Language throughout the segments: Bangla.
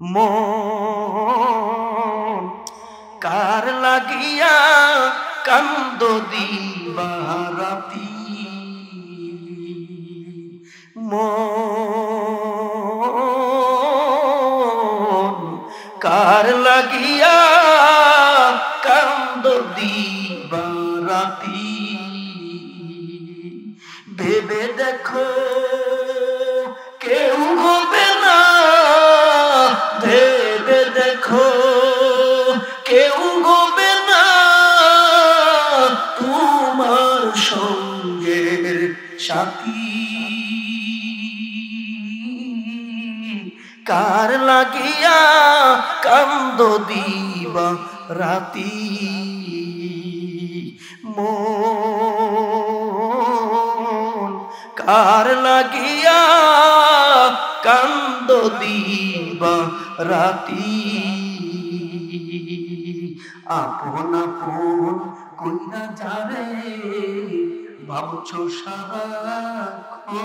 মন কার লাগিয়া কান্দ দিবারাতি, মন কার লাগিয়া কান্দ দিবারাতি, ভেবে দেখো কেউ হবে না, ভেবে দেখো কেউ হবে না তোমার সঙ্গের সাথী, কার লাগিয়া কান্দ দিবা রাতি, মন কার লাগিয়া কান্দ দিবা রাতি, আপন আপন কইরা যারে ভাবছো সারাক্ষণ,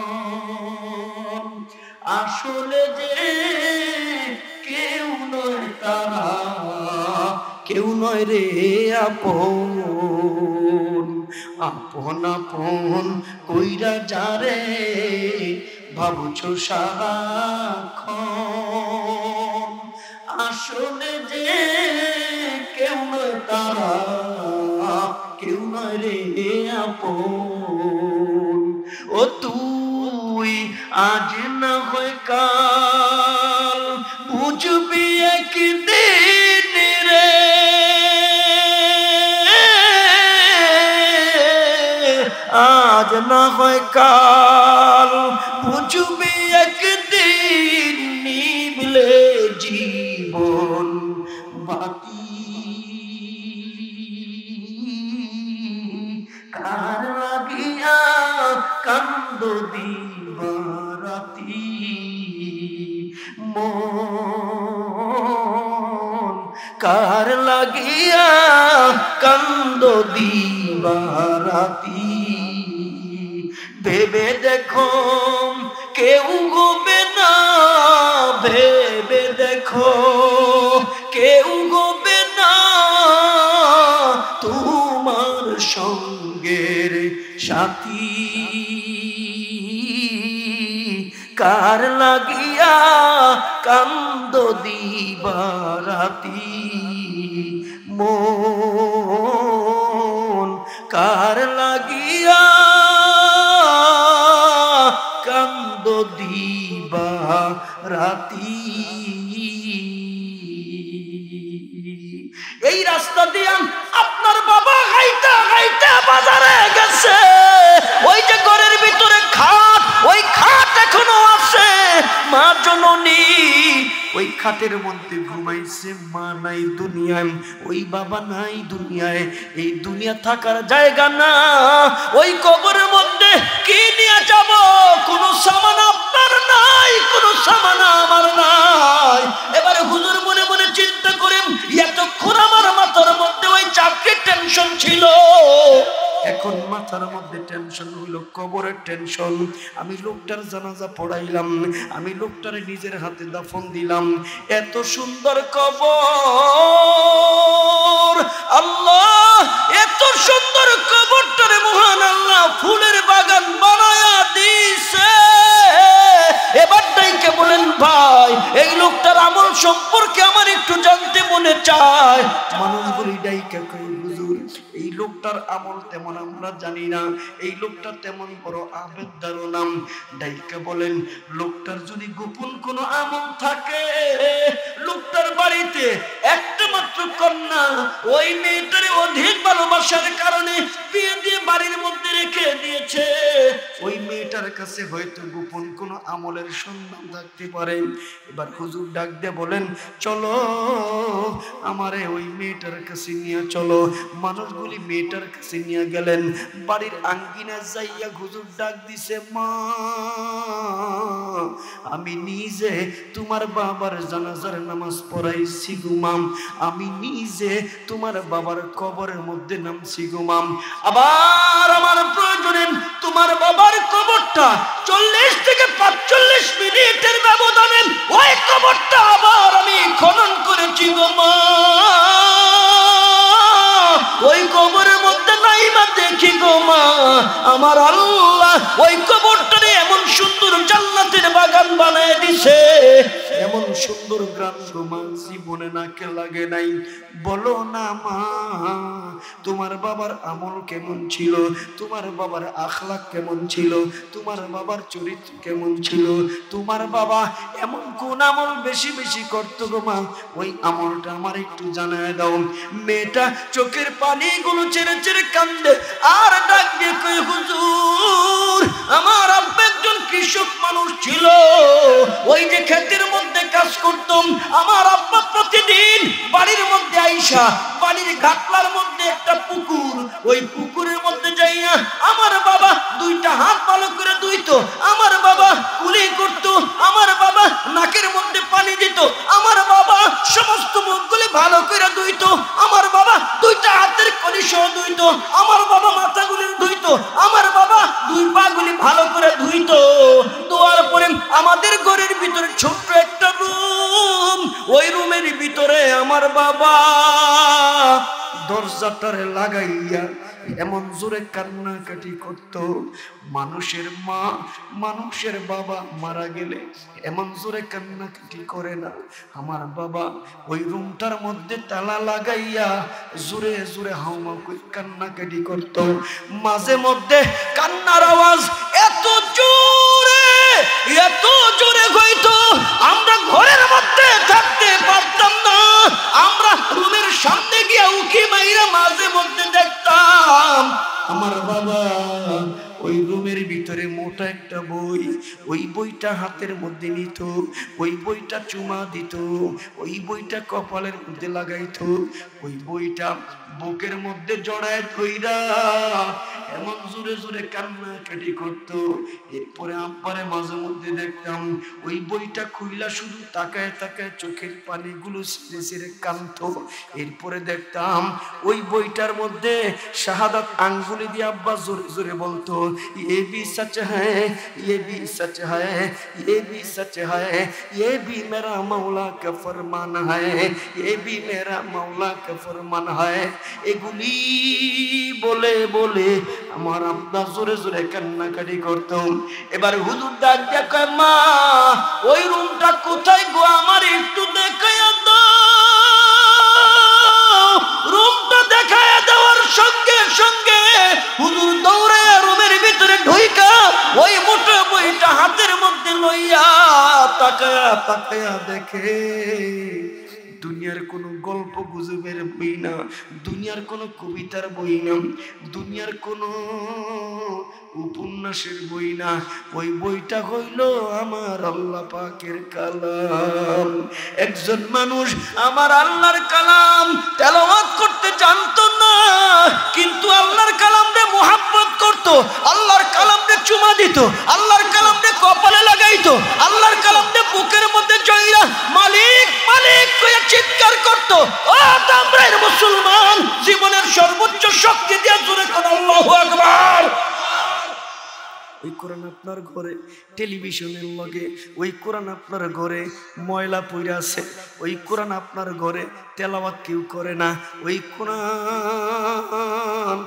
আসলে যে কেউ নয় তারা, কেউ নয় রে আপন, আপন আপন কইরা যারে ভাবছো সারাক্ষণ, আসলে যে কেউ নয় তারা, কেউ নয় রে আপন। ও তুই আজ না হয় কাল বুঝবি একদিন রে, আজ না হয় কাল বুঝবি একদিন, নিভলে জীবন বাতি, কার লাগিয়া কান্দ দিবারাতি, মন কার লাগিয়া কান্দ দিবারাতি, ভেবে দেখো কেউ হবে না, ভেবে দেখো কেউ হবে না তোমার সঙ্গের সাথী, কার লাগিয়া কান্দ দিবারাতি, মন কার লাগিয়া কান্দ দিবারাতি। এই রাস্তা দিয়ে আপনার বাবা হাইটা হাইটা বাজারে গেছে, ওই যে ঘরের ভিতরে খাট, ওই খাট এখনো আছে, মা জননী ওই খাটের মধ্যে ঘুমাইছে, মা নাই দুনিয়ায়, ওই বাবা নাই দুনিয়ায়, এই দুনিয়া থাকার জায়গা না, ওই কবরের মধ্যে কি নিয়ে যাব, কোন সামান আপনার নাই, কোন সামান আমার নাই। এবারে হুজুর মনে মনে চিন্তা করেন, এতক্ষণ আমার মাথার মধ্যে ওই চাকরির টেনশন ছিল, এখন মাথার মধ্যে টেনশন হইল কবরের টেনশন। আমি লোকটার জানাজা পড়াইলাম, আমি লোকটার নিজের হাতে দাফন দিলাম, এত সুন্দর কবর, আল্লাহ এত সুন্দর কবরটারে মহান আল্লাহ ফুলের বাগান বানায়া দিছে। এবার ডাইকে বলেন ভাই এই লোকটার আমল সম্পর্কে আমার একটু জানতে মনে চায়। মানুষগুলি ডাইকে কই হুজুর এই লোকটার আমল তেমন আমরা জানি না, এই লোকটা তেমন বড় আবেদদার নাম। ডাইকে বলেন লোকটার যদি গোপন কোনো আমল থাকে, লোকটার বাড়িতে একটা মাত্র কন্যা, ওই মেয়েটার অধিক ভালোবাসার কারণে বিয়ে দিয়ে বাড়ির মধ্যে রেখে দিয়েছে, ওই মেয়েটার কাছে হয়তো গোপন কোনো আমলের সন্ধান থাকতে পারে। এবার হুজুর ডাক দিয়ে বলেন চলো আমারে ওই মেয়েটার কাছে নিয়ে চলো। মানুষগুলি মেয়েটার কাছে নিয়ে গেলেন, বাড়ির আঙ্গিনা যাইয়া হুজুর ডাক দিছে, মা আমি নিজে তোমার বাবার জানাজার নামাজ পড়াইছি গুমাম, আমি নিজে তোমার বাবার কবরের মধ্যে নামছি গুমাম। আবার আমার প্রয়োজনে তোমার বাবার কবরটা 40 থেকে 45 মিনিটের ব্যবধানে ওই কবরটা আবার আমি দেখি গো মা আমার আল্লাহ ওই কবরটারে এমন সুন্দর জান্নাতের বাগান বানায় দিছে, এমন সুন্দর গ্রাম গো মা জীবনে নাকে লাগে নাই। বলো না মা তোমার বাবার আমল কেমন ছিল, তোমার বাবার আখলাক কেমন ছিল, তোমার বাবার চরিত্র কেমন ছিল, তোমার বাবা এমন কোন আমল বেশি বেশি করতো গো মা, ওই আমলটা আমার একটু জানায় দাও। মেয়েটা চোখের পানিগুলো ছেড়ে ছেড়ে কান্দে আর ডাক দিয়ে কই হুজুর আমার আব্বা একজন কৃষক মানুষ ছিল, ওই যে ক্ষেতের মধ্যে কাজ করতাম, আমার আব্বা প্রতিদিন বাড়ির মধ্যে আইসা বাড়ির ঘাটলার মধ্যে একটা পুকুর, ওই পুকুরের মধ্যে যাইয়া আমার বাবা দুইটা হাত ভালো করে ধুইতো, আমার বাবা কুলি করতো, আমার বাবা নাকের মধ্যে পানি দিত, আমার বাবা সমস্ত মুখগুলি ভালো করে ধুইতো, আমার বাবা দুইটা হাতের কলি সহ ধুইতো, আমার বাবা মাথাগুলি ধুইতো, আমার বাবা দুই পাগুলি ভালো করে ধুইতো। ধোয়ার পরে আমাদের ঘরের ভিতরে ছোট্ট একটা রুম, ওই রুমের ভিতরে আমার বাবা দরজাটারে লাগাইয়া এমন জোরে কান্নাকাটি করত, মানুষের মা মানুষের বাবা মারা গেলে এমন জোরে কান্নাকাটি করে না, আমার বাবা ওই রুমটার মধ্যে তালা লাগাইয়া জোরে জোরে হাউমাউ করে কান্নাকাটি করত। মাঝে মধ্যে কান্নার আওয়াজ এত জোরে হইতো আমরা ঘরের মধ্যে থাকতে পারতাম না, আমরা রুমের সামনে গিয়ে উকি মাইরা মাঝে মধ্যে দেখতাম আমার বাবা ওই রুমের ভিতরে মোটা একটা বই, ওই বইটা হাতের মধ্যে নিত, ওই বইটা চুমা দিত, ওই বইটা কপালের মধ্যে লাগাইতো, ওই বইটা বুকের মধ্যে জড়ায় ধইরা এমন জোরে জোরে কান্নাকাটি করতো। এরপরে আব্বারে মাঝে মধ্যে দেখতাম ওই বইটা খুইলা শুধু তাকায় তাকায় চোখের পানিগুলো ছিঁড়ে ছিঁড়ে কাঁদতো। এরপরে দেখতাম ওই বইটার মধ্যে শাহাদাত আঙ্গুলি দিয়ে আব্বা জোরে জোরে বলতো ये भी सच है, ये भी सच है, ये भी सच है, ये भी मेरा मौला का फरमान है, ये भी मेरा मौला का फरमान है। এগুলি বলে বলে আমার আব্বা জোরে জোরে কান্নাকাটি করতো। এবার হুজুর ডাক দিয়ে কয় মা ওই রুমটা কোথায় গো আমার একটু দেখায়া দাও। রুমটা দেখায়া দেওয়ার সঙ্গে সঙ্গে হুজুর দৌড়ে রুমের ভিতরে ঢুইকা ওই মোটা বইটা হাতের মধ্যে লইয়া তাকায়া তাকায়া দেখে দুনিয়ার কোনো গল্প গুজবের বই না, দুনিয়ার কোনো কবিতার বই না, দুনিয়ার কোনো উপন্যাসের বই না, ওই বইটা হইল আমার আল্লাহ পাকের কালাম। একজন মানুষ আমার আল্লাহর কালাম তেলাওয়াত করতে জানতো না, কিন্তু আল্লাহর কালামরে মুহাব্বত করত, আল্লাহর কালামরে চুমা দিত, আল্লাহর কালামরে কপালে লাগাইতো, আল্লাহর কালামরে বুকের মধ্যে জড়াইয়া মালিক মালিক কইয়া চিৎকার করত। ও দামরাইর মুসলমান, জীবনের সর্বোচ্চ শক্তি দিয়ে জোরে করে আল্লাহু আকবার। ওই কোরআন আপনার ঘরে টেলিভিশনের লগে, ওই কোরআন আপনার ঘরে ময়লা পইরা আছে, ওই কোরআন আপনার ঘরে তেলাওয়াত কেউ করে না, ওই কোরআন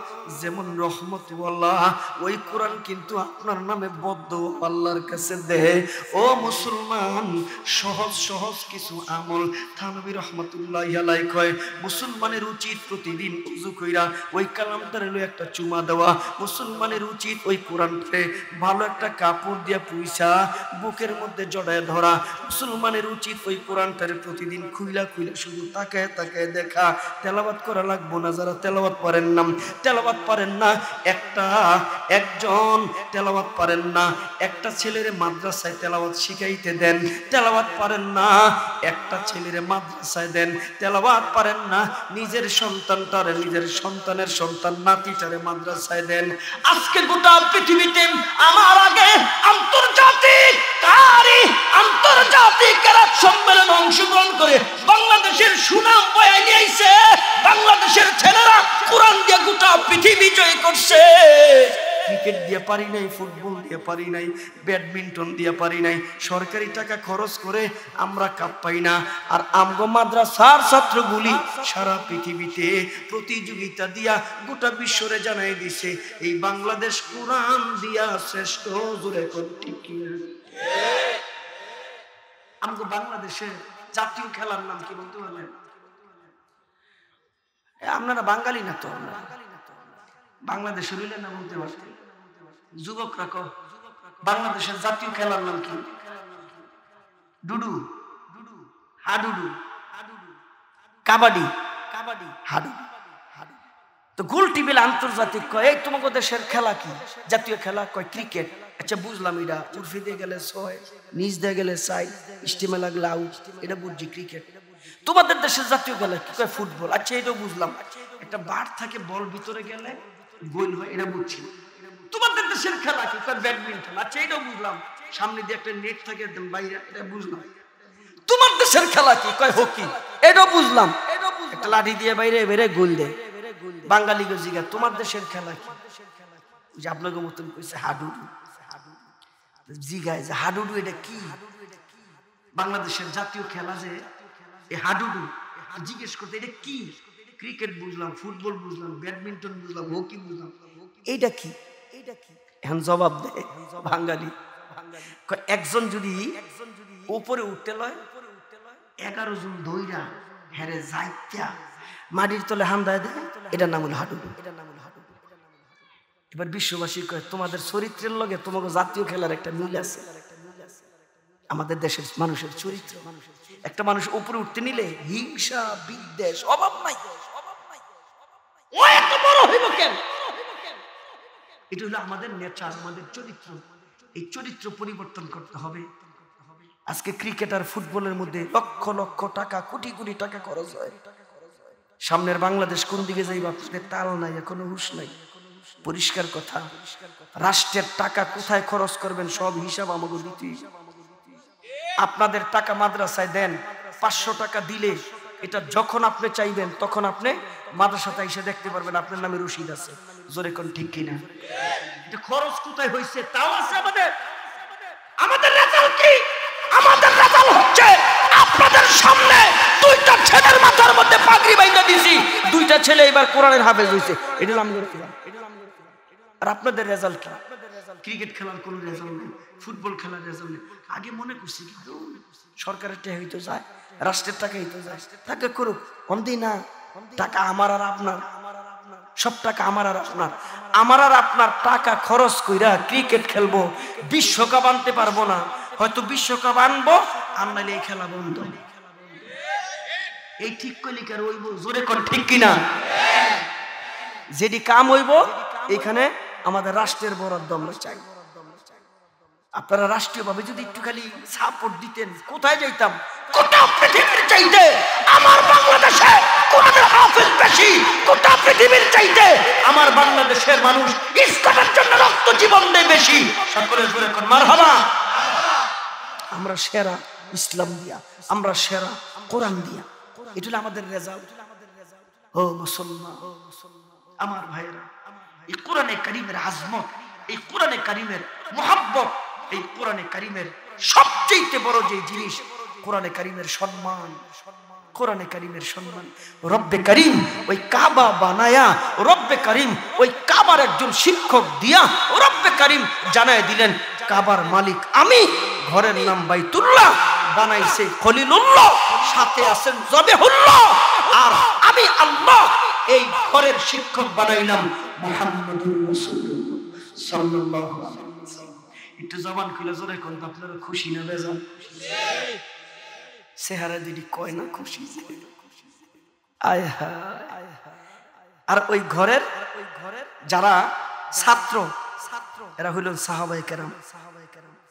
যেমন রহমতুল্লাহ, ওই কোরআন কিন্তু আপনার নামে বদ্ধ আল্লাহর কাছে দেয়। ও মুসলমান, সহজ সহজ কিছু আমল থানবী রহমতুল্লাহ আলাইহি কয় মুসলমানের উচিত প্রতিদিন ওযু কইরা ওই কালামটারে লইয়া একটা চুমা দেওয়া, মুসলমানের উচিত ওই কোরআনটারে ভালো একটা কাপড় দিয়া পুইসা বুকের মধ্যে জড়ায় ধরা, মুসলমানের উচিত ওই কোরআনটারে প্রতিদিন খুইলা খুইলা শুধু তাকায় তাকায় দেখা। তেলাওয়াত করা লাগবো না, যারা তেলাওয়াত পারেন না, তেলাওয়াত পারেন না, একজন তেলাওয়াত পারেন না, একটা ছেলেরে মাদ্রাসায় তেলাওয়াত শিখাইতে দেন। তেলাওয়াত পারেন না, একটা ছেলেরে মাদ্রাসায় দেন। তেলাওয়াত পারেন না, নিজের সন্তানটারে, নিজের সন্তানের সন্তান নাতিটারে মাদ্রাসায় দেন। আজকে গোটা পৃথিবীতে আমার আগে আন্তর্জাতিক কেরাত সম্মেলন অংশগ্রহণ করে বাংলাদেশের সুনাম বয়ে নিয়েছে। বাংলাদেশের ছেলেরা কোরআন দিয়ে গোটা পৃথিবী জয় করছে। ক্রিকেট দিয়ে পারি নাই, ফুটবল দিয়ে পারি নাই, ব্যাডমিন্টন দিয়ে পারি নাই, সরকারি টাকা খরচ করে আমরা কাপ পাই না। আর আমগো মাদ্রাসার ছাত্রগুলি সারা পৃথিবীতে প্রতিযোগিতা দিয়া গোটা বিশ্বরে জানাই দিছে এই বাংলাদেশ কোরআন দিয়া শ্রেষ্ঠ। জোরে কোন ঠিক কি? আমগো বাংলাদেশের জাতীয় খেলার নাম কি বলতে পারবেন? আপনারা বাঙালি না তো, বাংলাদেশের হইলে না বলতে পারতেন। যুবকরা কো বাংলাদেশের জাতীয় খেলার নাম কি? ডুডু, হাডুডু, কাবাডি, হাডুডু। তো গোল টিবিল আন্তর্জাতিক কয় এই তোমাকে দেশের খেলা কি? জাতীয় খেলা কয় ক্রিকেট। আচ্ছা বুঝলাম, এটা উর্ফি দিয়ে গেলে 6, নিচ দিয়ে গেলে 4, স্টিমে লাগলে আউট, এটা বুঝছি ক্রিকেট। তোমাদের দেশের জাতীয় খেলা কি? কয় ফুটবল। আচ্ছা এটাও বুঝলাম, একটা বার থাকে বল ভিতরে গেলে গোল হয়, এটা বুঝছি। তোমাদের দেশের খেলা কি? কয় ব্যাডমিন্টন। আচ্ছা এটাও বুঝলাম, সামনে দিয়ে একটা নেট থাকে একদম বাইরে, এটা বুঝলাম। তোমার দেশের খেলা কি? কয় হকি। এটাও বুঝলাম, একটা লাঠি দিয়ে বাইরে বেরে গোল দেয়। বাঙালি গো জিগা তোমার দেশের খেলা কি? যে আপনাকে মতন কইছে হাডুডু। জিগায় যে হাডুডু এটা কি? বাংলাদেশের জাতীয় খেলা যে এই হাডুডু, জিজ্ঞেস করতে এটা কি? ক্রিকেট বুঝলাম, ফুটবল বুঝলাম, ব্যাডমিন্টন বুঝলাম, হকি বুঝলাম, এইটা কি? এখন জবাব দেয় বাঙালি, একজন যদি উপরে উঠতে লয় 11 জন ধইরা হেরে যাইতা মাটির তলে হান্দায় দেয়, এটার নাম হলো হাডুডু। এবার বিশ্ববাসী কয় তোমাদের চরিত্রের লগে তোমাকে জাতীয় খেলার একটা মিল আছে। আমাদের দেশের মানুষের চরিত্র, একটা মানুষ উপরে উঠতে নিলে হিংসা বিদ্বেষ অভাব নাই। ও এত বড় হইব কেন? এটা হলো আমাদের নেচার, আমাদের চরিত্র। এই চরিত্র পরিবর্তন করতে হবে। আজকে ক্রিকেট আর ফুটবলের মধ্যে লক্ষ লক্ষ টাকা, কোটি কোটি টাকা খরচ হয়। সামনের বাংলাদেশ কোন দিকে যাইবা আপনাদের তাল নাই, এখনো হুঁশ নাই। পরিষ্কার কথা, রাষ্ট্রের টাকা কোথায় খরচ করবেন সব হিসাব আমাকে দিতে। আপনাদের টাকা মাদ্রাসায় দেন, 500 টাকা দিলে এটা যখন আপনি চাইবেন তখন আপনি মাদ্রাসাতে এসে দেখতে পারবেন আপনার নামে রসিদ আছে। জোরে কোন ঠিক কিনা? এটা খরচ কোথায় হয়েছে তাও আছে আমাদের। আমাদের রেজাল্ট কি? আমাদের রেজাল্ট হচ্ছে আপনাদের সামনে 2টা ছেলের মাথার মধ্যে পাগড়ি বাইন্ধা দিছি, 2টা ছেলে এবার কোরআনের হাফেজ হইছে। এটা নাম করে। আর আপনাদের রেজাল্ট কি? ক্রিকেট খেলার কোন রেজাল্ট নেই, ফুটবল খেলার রেজাল্ট নেই। আগে মনে করছি কিন্তু সরকারের টাকা হইতো যায়, রাষ্ট্রের টাকা হইতো যায়, টাকা করুক, কমতি না। টাকা আমার আর আপনার, সব টাকা আমার আর আপনার। আমার আর আপনার টাকা খরচ কইরা ক্রিকেট খেলবো, বিশ্বকাপ আনতে পারবো না। হয়তো বিশ্বকাপ আনবো, আনলে এই খেলা বন্ধ। এই ঠিক কইলি কার হইব? জোরে কোন ঠিক কিনা? যেটি কাম হইব এখানে আমাদের রাষ্ট্রের বরাদ্দ আমরা চাই। আপনারা রাষ্ট্রীয়ভাবে যদি একটু খালি সাপোর্ট দিতেন, কোথায় যাইতাম? গোটা পৃথিবীর চাইতে আমার বাংলাদেশে কোরআনের হাফেজ বেশি। গোটা পৃথিবীর চাইতে আমার বাংলাদেশের মানুষ ইসলামের জন্য রক্ত জীবন দেয় বেশি। সকলে জোরে কোন মারহাবা। আমরা সেরা ইসলাম দিয়া, আমরা সেরা কোরআন দিয়া, এটা হলো আমাদের রেজাল্ট। ও মুসলমান, আমার ভাইরা, এই কোরআনে কারীমের আজমত, এই কোরআনে কারীমের মুহাব্বত, এই কোরআনে কারীমের সবচেয়ে বড় যে জিনিস কোরআনে কারীমের সম্মান। কোরআনে কারীমের সম্মান। রব্বে কারীম ওই কাবা বানায়া, রব্বে কারীম ওই কাবার একজন শিক্ষক দিয়া রব্বে কারীম জানায় দিলেন কাবার মালিক আমি, ঘরের নাম বাইতুল্লাহ, বানাইছে খলিলুল্লাহ, সাথে আছেন জবেহুল্লাহ, আর আমি আল্লাহ এই ঘরের শিক্ষক বানাইলাম মুহাম্মদুর রাসূলুল্লাহ সাল্লাল্লাহু আলাইহি ওয়াসাল্লাম। একটু জবান খুলে জোরে কোন আপনারা খুশি না বেজান? চেহারা দিদি কয় না খুশি। আয় হায়। আর ওই ঘরের যারা ছাত্র, এরা হইলেন সাহাবায়ে কেরাম।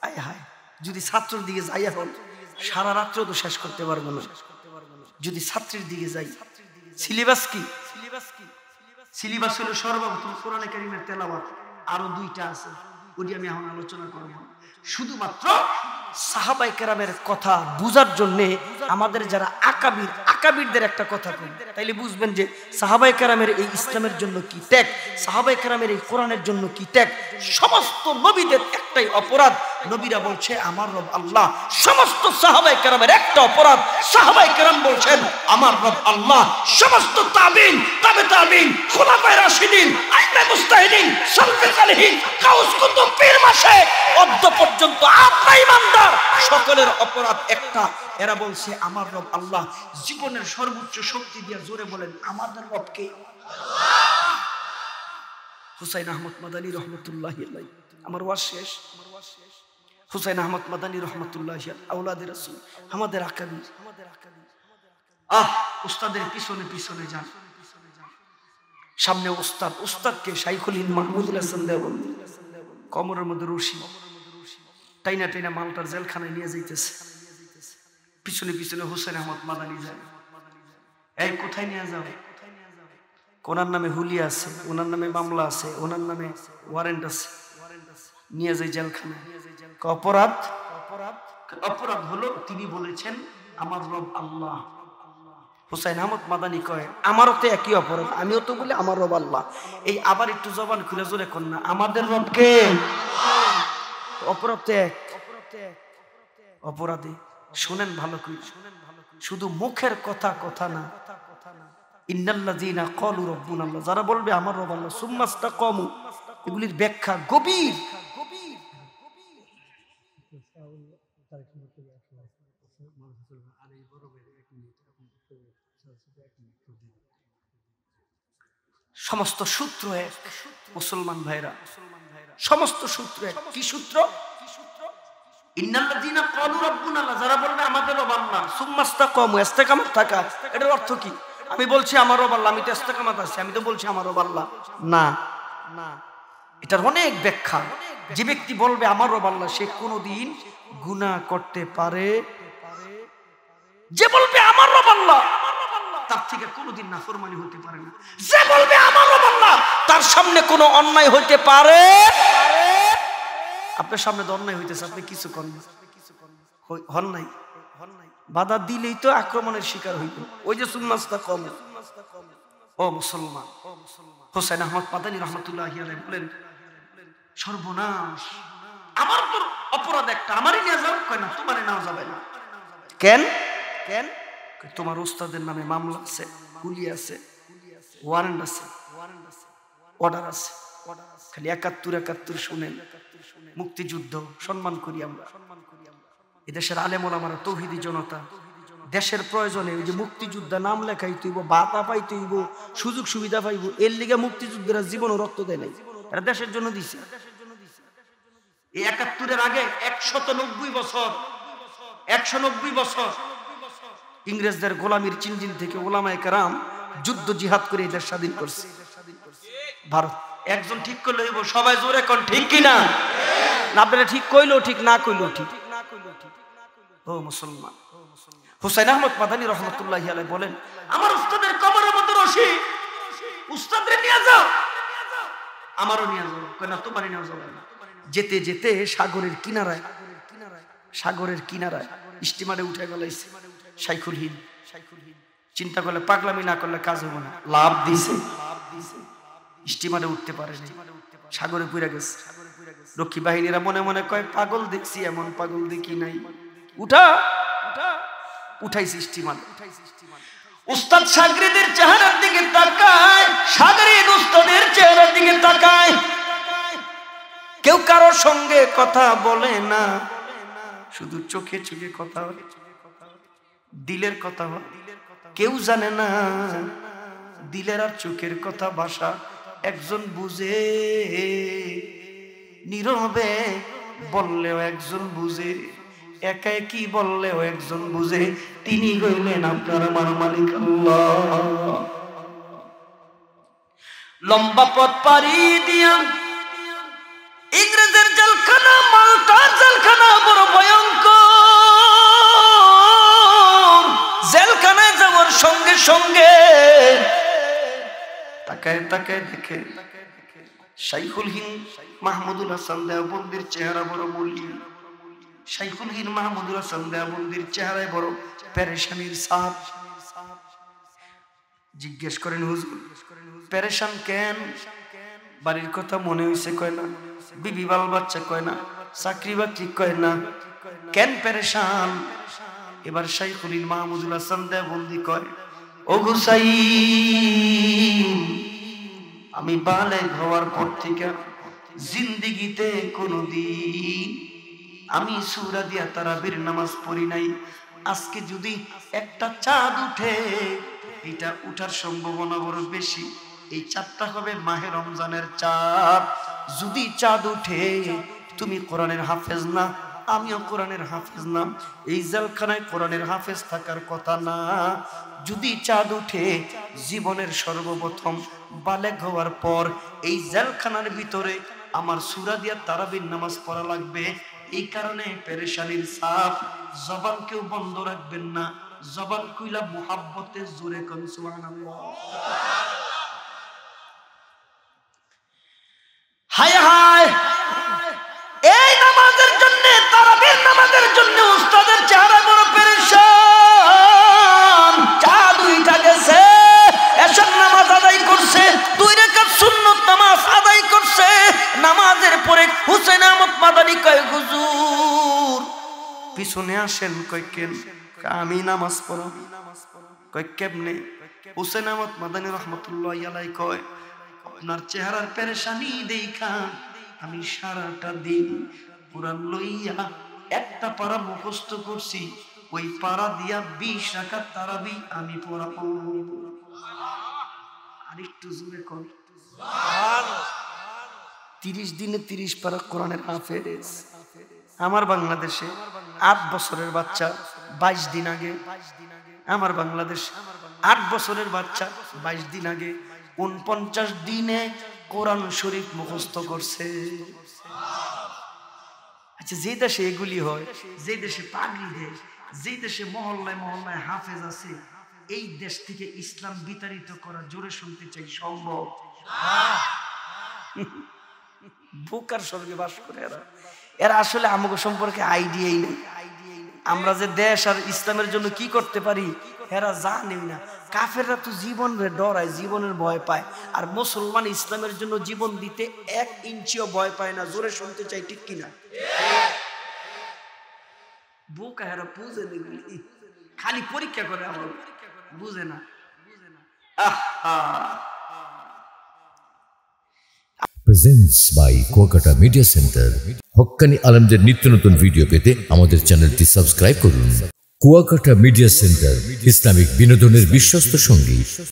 আয় হায়, যদি ছাত্রের দিকে যাই এখন সারা রাত্র তো শেষ করতে পারবো না। যদি ছাত্রের দিকে যাই, সিলেবাস কি? সিলেবাস হলো সর্বপ্রথম কোরআনে কারীমের তেলাওয়াত, আরো 2টা আছে, ওটি আমি এখন আলোচনা করব। শুধুমাত্র সাহাবায়ে কেরামের কথা বুঝার জন্য আমাদের যারা আকাবিরদের একটা কথা কই, তাইলে বুঝবেন যে সাহাবায়ে কেরামের এই ইসলামের জন্য কি ত্যাগ, সাহাবায়ে কেরামের এই কোরআনের জন্য কি ত্যাগ। সমস্ত নবীদের একটাই অপরাধ, নবীরা বলছে আমার রব আল্লাহ। সমস্ত সাহাবায়ে কেরামের একটা অপরাধ, সাহাবায়ে কেরাম বলছেন আমার রব আল্লাহ। সমস্ত তাবিন, তাবে তাবিন, খুলাফায়ে রাশিদিন, আইম্মায়ে মুজতাহিদিন, সালফে সালেহিন, গাউস কুতুব, পীর মাশায়েখ অদ্য পর্যন্ত আপনার ইমানদার সকলের অপরাধ একটা, এরা বলছে আমার রব আল্লাহ। জীবনের সর্বোচ্চ শক্তি দিয়ে জোরে বলেন আমাদের রব কে? হুসাইন আহমদ মাদানী রহমতুল্লাহি আলাইহি, আমার ওয়াজ শেষ। হুসাইন আহমদ মাদানী রহমতুল্লাহি আলাইহি আওলাদে রাসূল, আমাদের আকাবির। উস্তাদের পিছনে পিছনে যান, সামনে উস্তাদ, উস্তাদকে শাইখুল হিন্দ মাহমুদুল হাসান দেওবন্দি, কোমরের মধ্যে রশি, টাইনা টাইনা মালটার জেলখানায় নিয়ে যাইতেছে। পিছনে পিছনে হুসাইন আহমদ মাদানী যায়। এই কোথায় নিয়ে যাও? ওনার নামে হুলিয়া আছে, ওনার নামে মামলা আছে, ওনার নামে ওয়ারেন্ট আছে, নিয়ে যায় জেলখানায়। অপরাধ অপরাধ হলো তিনি বলেছেন আমার রব আল্লাহ। হুসাইন আহমদ মাদানী কয় আমারও তো একই অপরাধ, আমিও তো বলি আমার রব আল্লাহ। এই আবার একটু জবান খুলে জোরে কর না আমাদের রব কে? অপরাধ তো এক। অপরাধী শুনেন ভালো করে, শুধু মুখের কথা কথা না। ইন্নাল্লাযীনা ক্বালু রাব্বুনাল্লাহ, যারা বলবে আমার রব আল্লাহ, সুম্মা ইসতাকামু, এগুলির ব্যাখ্যা গভীর। সমস্ত সূত্র এক মুসলমান ভাইরা, সমস্ত সূত্র এক। কি সূত্র? ইন্নাল্লাযীনা ক্বালু রাব্বুনাল্লাহ, যারা বলবে আমাদের রব আল্লাহ, সুম্মা ইসতাকামু, ইস্তেকামত থাকা। এটার অর্থ কি? আমি বলছি আমার রব আল্লাহ, আমি তো ইস্তেকামত আছি, আমি তো বলছি আমার রব আল্লাহ না। এটার অনেক ব্যাখ্যা। যে ব্যক্তি বলবে আমার রব আল্লাহ, সে কোনোদিন গুনাহ করতে পারে। যে বলবে আমার রব আল্লাহ, তার থেকে কোনোদিন নাফরমানি হতে পারে না। যে বলবে আমার রব আল্লাহ, তার সামনে কোনো অন্যায় হইতে পারে। আপনার সামনে তো অন্যায় হইতেছে, আপনি কিছু করেন হন নাই, বাধা দিলেই তো আক্রমণের শিকার হইত। ওই যে সুন্নাস্তা কম। ও মুসলমান, হুসাইন আহমদ মাদানী রহমতুল্লাহি আলাইহি বলেন সর্বনাশ, আমার তো অপরাধ একটা, আমারই নিয়ে যাও। কয় না, তোমারই নেওয়া যাবে না। কেন? তোমার উস্তাদের নামে মামলা আছে, গুলি আছে, ওয়ারেন্ট আছে, অর্ডার আছে। খালি ৭১ শুনেন। মুক্তিযুদ্ধ সম্মান করি আমরা, এদেশের আলেম ওলামারা, তৌহিদি জনতা। দেশের প্রয়োজনে ওই যে মুক্তিযোদ্ধা নাম লেখাইতে হইব, ভাতা পাইতে হইব, সুযোগ সুবিধা পাইব, এর লিগে মুক্তিযুদ্ধেরা জীবন ও রক্ত দেয় নাই, এরা দেশের জন্য দিছে। এই ৭১-এর আগে ১৯০ বছর ইংরেজদের গোলামির চিনজিন থেকে ওলামায়ে কেরাম যুদ্ধ জিহাদ করে দেশ স্বাধীন করছে ভারত। একজন ঠিক করলে হইব, সবাই জোরে কোন ঠিক কিনা? আপনারা ঠিক কইলো ঠিক, না কইলো ঠিক। ও মুসলমান, হুসাইন আহমদ মাদানী রহমতুল্লাহি আলাইহি বলেন আমার উস্তাদের কবরের মধ্যে রশি, উস্তাদরে নিয়ে যাও, আমারও নিয়ে যাও। কয় না, তোমারই নিয়ে যাবে না। যেতে যেতে সাগরের কিনারায় স্টিমারে উঠে গেলাইছে শাইখুল হিন্দ। চিন্তা করলে পাগলামি না করলে কাজ হবে না, লাভ দিছে, স্টিমারে উঠতে পারেনি, সাগরে পুড়ে গেছে। রক্ষী বাহিনীরা মনে মনে কয় পাগল দেখছি, এমন পাগল দেখি নাই। উঠাইছে স্টিমারে। উস্তাদ সাগরীদের চেহারার দিকে তাকায়, সাগরীদ উস্তাদের চেহারার দিকে তাকায়। কেউ কারোর সঙ্গে কথা বলে না, শুধু চোখে চোখে কথা হয়, দিলের কথা হয়। কেউ জানে না দিলের আর চোখের কথা ভাষা একজন বুঝে, নীরবে বললেও একজন বুঝে, একা একই বললেও একজন বুঝে। তিনি হইলেন আপনার আমার মালিক আল্লাহ। লম্বা পথ পাড়ি দিয়া ইংরেজের জেলখানা, মাল্টার জেলখানা বড় ভয়ঙ্কর। জেলখানায় যাওয়ার সঙ্গে সঙ্গে তাকায় তাকায় দেখে শাইখুল হিন্দ মাহমুদুল হাসান দেওবন্দির চেহারা বড় মলিন। শাইখুল হিন্দ মাহমুদুল হাসান দেওবন্দির চেহারায় বড় পেরেশানির ছাপ। জিজ্ঞেস করেন হুজুর পেরেশান কেন? বাড়ির কথা মনে হইছে কয় না, বিবি বাল বাচ্চা কয় না, চাকরি বাকরি কয় না, কেন পেরেশান? এবার শাইখুল হিন্দ মাহমুদুল হাসান দেওবন্দি কয়, ও হুসাইন, আমি বালেগ হওয়ার পর থেকে জিন্দেগিতে কোনদিন আমি সূরা দিয়া তারাবির নামাজ পড়ি নাই। আজকে যদি একটা চাঁদ উঠে, এটা উঠার সম্ভাবনা বড় বেশি, এই চাঁদটা হবে মাহে রমজানের চাঁদ। যদি চাঁদ উঠে, তুমি কোরআনের হাফেজ না, আমিও কোরআনের হাফেজ না, এই জেলখানায় কোরআনের হাফেজ থাকার কথা না। যদি চাঁদ উঠে, জীবনের সর্বপ্রথম বালেগ হওয়ার পর এই জেলখানার ভিতরে আমার সূরা দিয়া তারাবির নামাজ পড়া লাগবে। এই কারণে পেরেশানির ছাপ। জবান কেউ বন্ধ রাখবেন না, জবান কইলা মুহাব্বতে জোরে কোন সুবহানাল্লাহ। হায় হায়, এই নামাজের জন্য, তারাবির নামাজের জন্য উস্তাদের চেহারা বড় পেরেশান। চাঁদ উইঠা গেছে, এশার নামাজ আদায় করছে, 2 রাকাত সুন্নত নামাজ আদায় করছে। নামাজের পরে হুসাইন আহমদ মাদানী কয় হুজুর পিছনে আসেন। কয় কেন? আমি নামাজ পড়াবো। কয় কেমনে? হুসাইন আহমদ মাদানী রহমতুল্লাহি আলাইহি কয়, আপনার চেহারার পেরেশানি দেখা আমি সারাটা দিন কুরআন লইয়া একটা পারা মুখস্থ করছি, ওই পারা দিয়া 20 রাকাত তারাবি আমি পড়াবো। আরেকটু জোরে কর সুবহানাল্লাহ। 30 দিনে 30 পারা কোরআনের হাফেজ। আমার বাংলাদেশে 8 বছরের বাচ্চা 22 দিন আগে, আমার বাংলাদেশ 8 বছরের বাচ্চা 22 দিন আগে 49 দিনে কোরআন শরীফ মুখস্থ করছে। আচ্ছা, যে দেশে এগুলি হয়, যে দেশে পাগড়ি দেশ, যে দেশে মহল্লায় মহল্লায় হাফেজ আছে, এই দেশ থেকে ইসলাম বিতাড়িত করা জোরে শুনতে চাই সম্ভব? বোকার স্বর্গে বাস করে এরা আসলে আমাকে সম্পর্কে আইডিয়াই নেই। আমরা যে দেশ আর ইসলামের জন্য কি করতে পারি এরা জানেই না। কাফেররা তো জীবনের ডরায়, জীবনের ভয় পায়, আর মুসলমান ইসলামের জন্য জীবন দিতে 1 ইঞ্চিও ভয় পায় না। জোরে শুনতে চাই ঠিক কিনা? বোকা এরা বুঝে নেই, খালি পরীক্ষা করে, আমার বুঝে না। Presents by Kuakata Media Center. হক্কানি আলেমদের নিত্য নতুন ভিডিও পেতে আমাদের চ্যানেলটি সাবস্ক্রাইব করুন। কুয়াকাটা মিডিয়া সেন্টার, ইসলামিক বিনোদনের বিশ্বস্ত সঙ্গী।